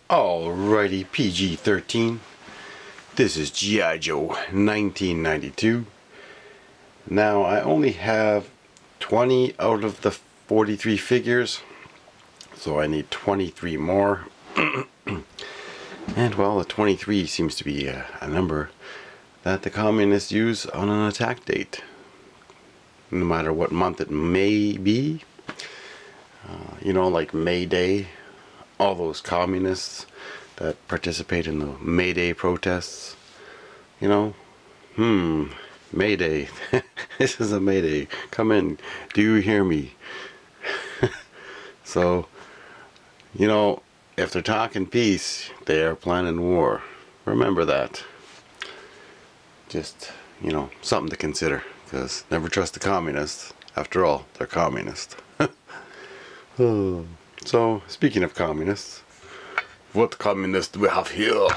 Alrighty, PG-13. This is G.I. Joe 1992. Now, I only have 20 out of the 43 figures, so I need 23 more. And, well, the 23 seems to be a number that the communists use on an attack date. No matter what month it may be. Like May Day. All those communists that participate in the May Day protests. May Day. This is a May Day. Come in. Do you hear me? So, if they're talking peace, they are planning war. Remember that. Just, something to consider. Because never trust the communists. After all, they're communists. So, speaking of communists, what communist do we have here?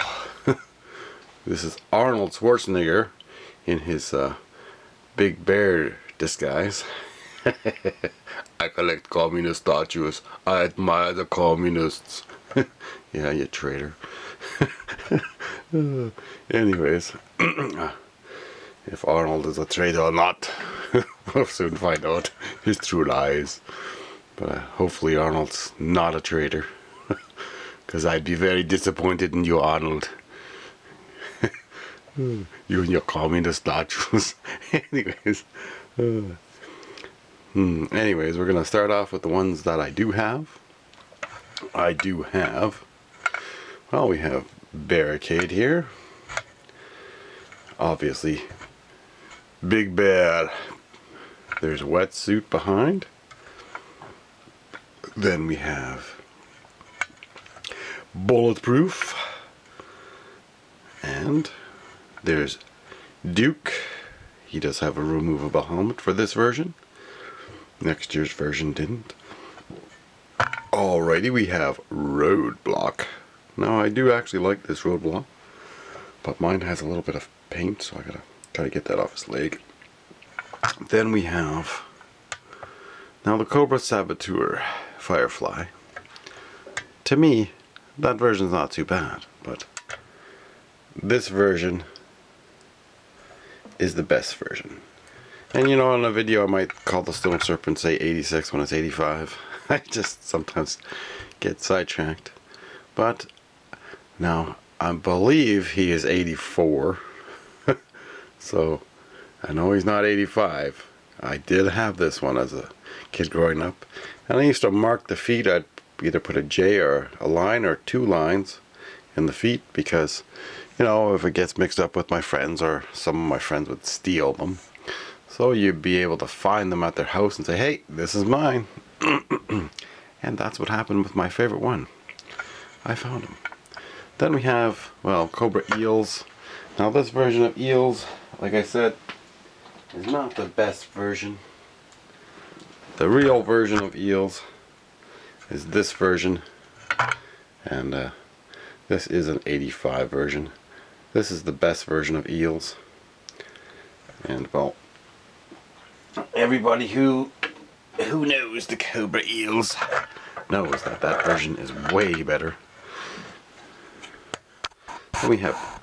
This is Arnold Schwarzenegger in his big bear disguise. I collect communist statues. I admire the communists. Yeah, you traitor. Anyways, if Arnold is a traitor or not, we'll soon find out his true lies. But hopefully Arnold's not a traitor. Because I'd be very disappointed in you, Arnold. You and your communist statues. Anyways. Anyways, we're going to start off with the ones that I do have. Well, we have Barricade here. Obviously, Big Bear. There's a wetsuit behind. Then we have Bulletproof. And there's Duke. He does have a removable helmet for this version. Next year's version didn't. Alrighty, we have Roadblock. Now, I do actually like this Roadblock, but mine has a little bit of paint, so I gotta try to get that off his leg. Then we have the Cobra Saboteur Firefly. To me, that version's not too bad, but this version is the best version. And in a video I might call the Stone Serpent, say 86 when it's 85. I just sometimes get sidetracked. But now I believe he is 84. So I know he's not 85. I did have this one as a kid growing up. And I used to mark the feet. I'd either put a J or a line or two lines in the feet because, if it gets mixed up with my friends or some of my friends would steal them. So you'd be able to find them at their house and say, hey, this is mine. And that's what happened with my favorite one. I found him. Then we have, Cobra Eels. Now this version of Eels, like I said, is not the best version. The real version of Eels is this version. And this is an 85 version. This is the best version of Eels. And everybody who knows the Cobra Eels knows that version is way better. Then we have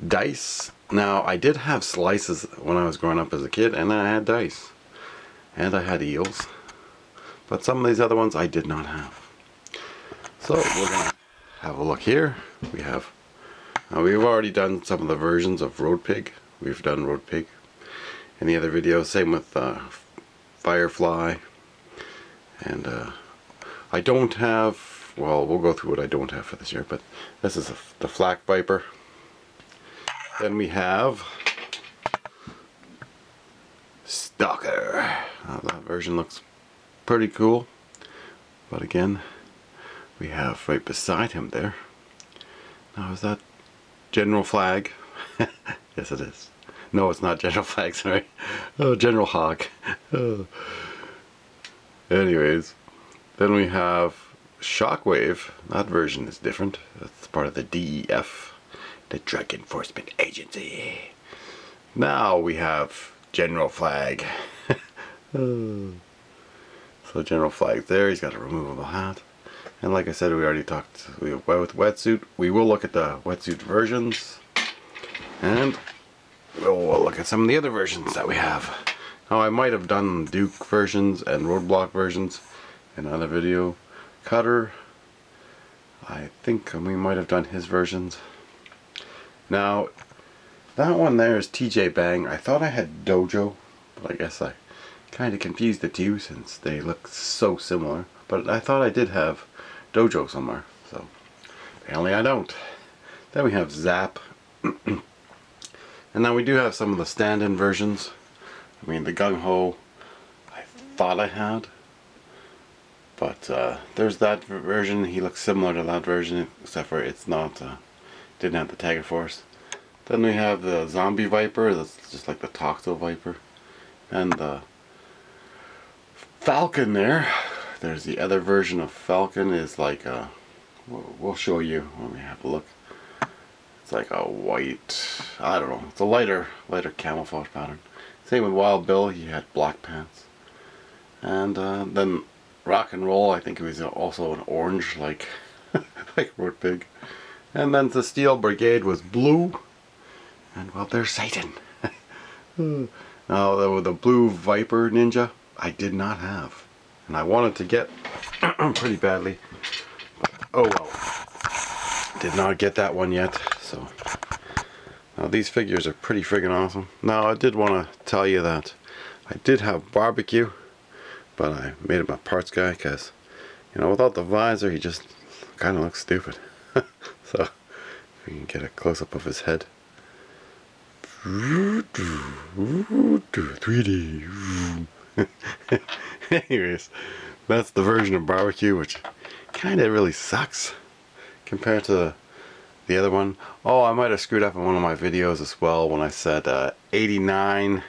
Dice. Now, I did have Slices when I was growing up as a kid, and I had Dice. And I had Eels. But some of these other ones I did not have. So, we're going to have a look here. We've already done some of the versions of Road Pig. We've done Road Pig in the other videos. Same with Firefly. And I don't have, we'll go through what I don't have for this year, but this is the Flak Viper. Then we have Stalker. That version looks pretty cool. But again, we have right beside him there. Now, is that General Flag? Yes, it is. No, it's not General Flag, sorry. Oh, General Hawk. Oh. Anyways, then we have Shockwave. That version is different. That's part of the DEF, the Drug Enforcement Agency. Now we have General Flag. Oh. So General Flag's there. He's got a removable hat. And like I said, we already talked with wetsuit. We will look at the wetsuit versions. And we'll look at some of the other versions that we have. Now I might have done Duke versions and Roadblock versions in another video. Cutter, I think we might have done his versions. Now, that one there is TJ Bang. I thought I had Dojo, but I guess I kind of confused the two since they look so similar. But I thought I did have Dojo somewhere, so apparently I don't. Then we have Zap. And now we do have some of the stand-in versions. I mean, the Gung Ho I thought I had. But there's that version. He looks similar to that version, except for it's not, didn't have the Tiger Force. Then we have the Zombie Viper, that's just like the Toxo Viper. And the Falcon there. There's the other version of Falcon is like a, we'll show you when we have a look. It's like a white, I don't know, it's a lighter camouflage pattern. Same with Wild Bill, he had black pants. And then Rock and Roll, I think it was also an orange, like like Road Pig. And then the Steel Brigade was blue. And well, there's Satan. Now the blue Viper Ninja, I did not have. And I wanted to get pretty badly. But, oh well. Did not get that one yet. So now these figures are pretty friggin' awesome. Now I did want to tell you that I did have Barbecue, but I made him a parts guy because, you know, without the visor he just kind of looks stupid. So if we can get a close-up of his head. 3D. Anyways, that's the version of Barbecue, which kind of really sucks compared to the other one. Oh, I might have screwed up in one of my videos as well when I said 89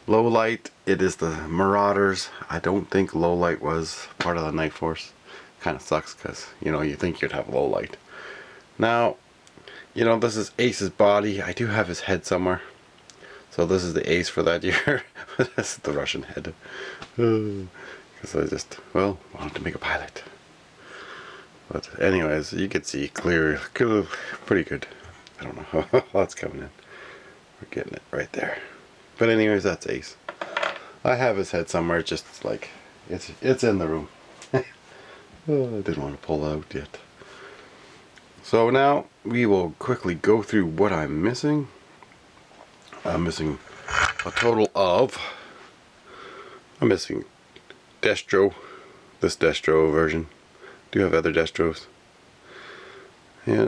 low light. It is the Marauders. I don't think low light was part of the Night Force. Kind of sucks because, you know, you think you'd have low light. Now, you know, this is Ace's body. I do have his head somewhere. So this is the Ace for that year. This is the Russian head. Because I just, well, wanted to make a pilot. But anyways, you can see clear, pretty good. I don't know how that's coming in. We're getting it right there. But anyways, that's Ace. I have his head somewhere, just like, it's in the room. Oh, I didn't want to pull out yet. So now we will quickly go through what I'm missing. I'm missing a total of, I'm missing Destro, this Destro version. Do have other Destros. Yeah.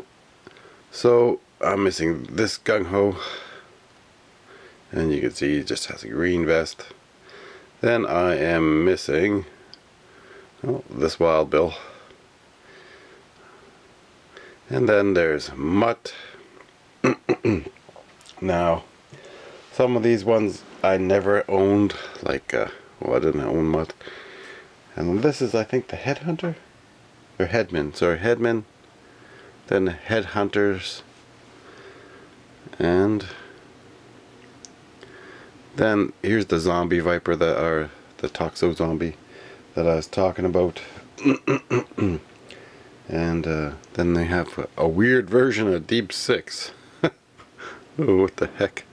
So I'm missing this Gung Ho. And you can see he just has a green vest. Then I am missing, oh, this Wild Bill. And then there's Mutt. Now, some of these ones I never owned, like, well, I didn't own Mutt. And this is, I think, the Headhunter? Or Headman, sorry, Headman. Then Headhunters. And then here's the Zombie Viper, that are the Toxo Zombie that I was talking about. And then they have a weird version of Deep Six. Oh, what the heck.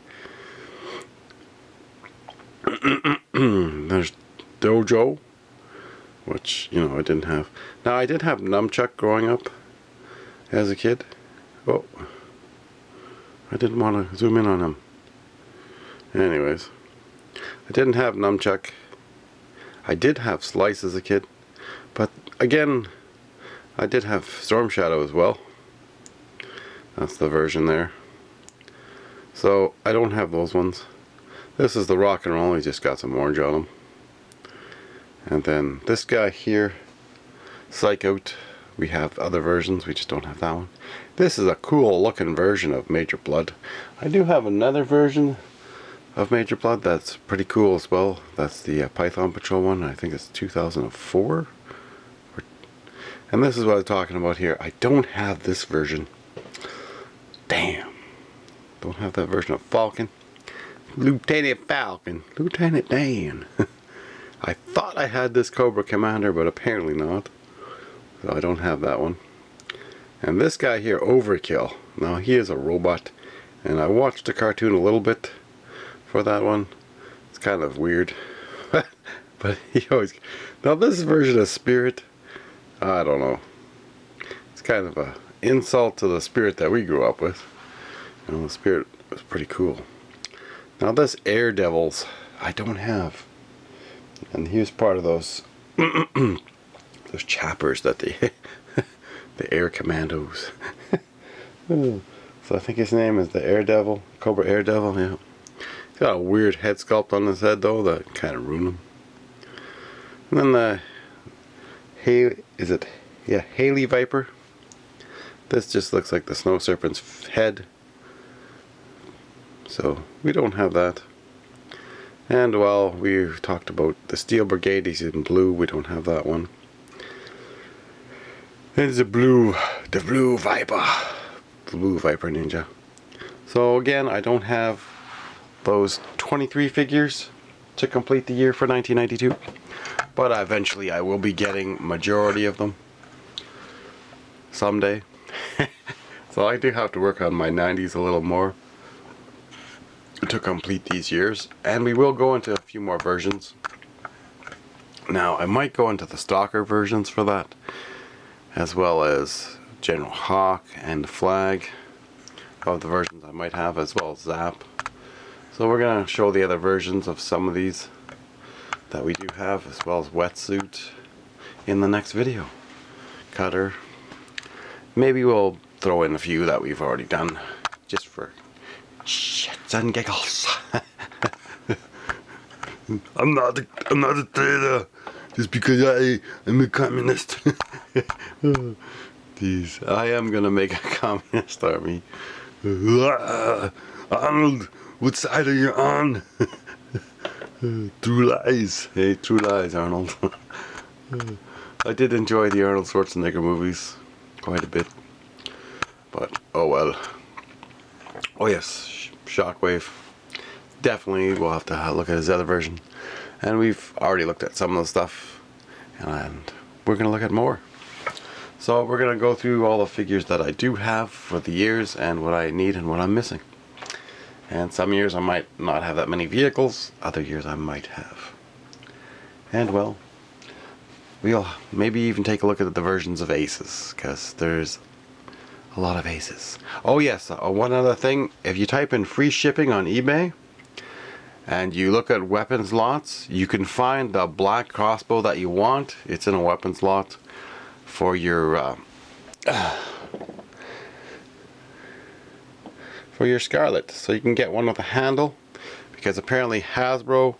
There's Dojo, which, you know, I didn't have. Now, I did have Nunchuck growing up as a kid. Oh, I didn't want to zoom in on him. Anyways, I didn't have Nunchuck. I did have Slice as a kid, but again, I did have Storm Shadow as well. That's the version there. So I don't have those ones. This is the Rock and Roll. He just got some orange on him. And then this guy here, Psych Out. We have other versions. We just don't have that one. This is a cool looking version of Major Blood. I do have another version of Major Blood that's pretty cool as well. That's the Python Patrol one. I think it's 2004. And this is what I'm talking about here. I don't have this version. Damn. Don't have that version of Falcon. Lieutenant Falcon. Lieutenant Dan. I thought I had this Cobra Commander, but apparently not. So I don't have that one. And this guy here, Overkill. Now he is a robot, and I watched the cartoon a little bit for that one. It's kind of weird. But he always... Now this version of Spirit, I don't know. It's kind of a insult to the Spirit that we grew up with. You know, the Spirit was pretty cool. Now this Air Devils, I don't have. And he was part of those those chappers that they the Air Commandos. So I think his name is the Air Devil, Cobra Air Devil, yeah. He's got a weird head sculpt on his head though that kind of ruined him. And then the Haley Viper. This just looks like the Snow Serpent's head. So we don't have that. And well, we've talked about the Steel Brigade. He's in blue. We don't have that one. There's the blue Viper. Blue Viper Ninja. So again, I don't have those 23 figures to complete the year for 1992. But eventually I will be getting majority of them someday. So I do have to work on my 90s a little more to complete these years. And we will go into a few more versions. Now I might go into the Stalker versions for that, as well as General Hawk and the Flag of the versions I might have, as well as Zap. So we're going to show the other versions of some of these that we do have, as well as Wetsuit in the next video. Cutter. Maybe we'll throw in a few that we've already done, just for shits and giggles. I'm not a traitor just because I'm a communist. Jeez, I am gonna make a communist army. Arnold, what side are you on? True lies. Hey, true lies, Arnold. I did enjoy the Arnold Schwarzenegger movies quite a bit. But, oh well. Oh yes, Shockwave. Definitely we'll have to look at his other version. And we've already looked at some of the stuff. And we're going to look at more. So we're going to go through all the figures that I do have for the years and what I need and what I'm missing. And some years I might not have that many vehicles, other years I might have. And well, we'll maybe even take a look at the versions of Aces, because there's a lot of Aces. Oh yes, one other thing, if you type in free shipping on eBay, and you look at weapons lots, you can find the black crossbow that you want. It's in a weapons lot for your Scarlet, so you can get one with a handle, because apparently Hasbro,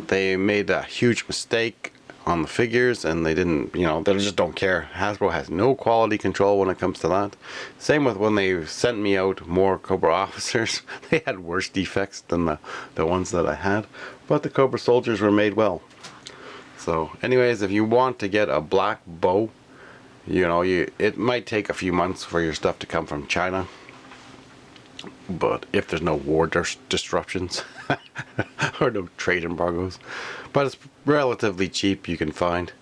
they made a huge mistake on the figures, and they didn't, you know, they just don't care. Hasbro has no quality control when it comes to that. Same with when they sent me out more Cobra officers. They had worse defects than the ones that I had, but the Cobra soldiers were made well. So anyways, if you want to get a black bow, you know, it might take a few months for your stuff to come from China. But if there's no war disruptions or no trade embargoes, but it's relatively cheap, you can find.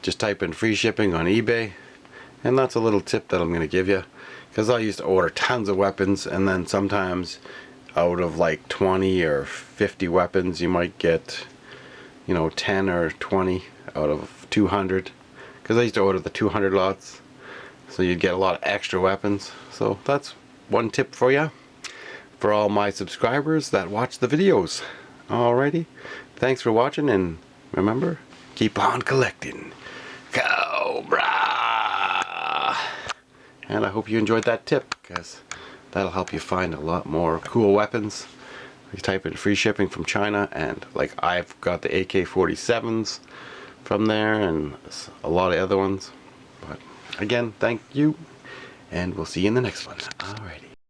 Just type in free shipping on eBay, and that's a little tip that I'm going to give you, because I used to order tons of weapons, and then sometimes out of like 20 or 50 weapons you might get, you know, 10 or 20 out of 200, because I used to order the 200 lots, so you'd get a lot of extra weapons. So that's one tip for you, for all my subscribers that watch the videos. Alrighty, thanks for watching, and remember, keep on collecting. Cobra! And I hope you enjoyed that tip, because that'll help you find a lot more cool weapons. You type in free shipping from China, and like I've got the AK-47s from there, and a lot of other ones. But again, thank you, and we'll see you in the next one. Alrighty.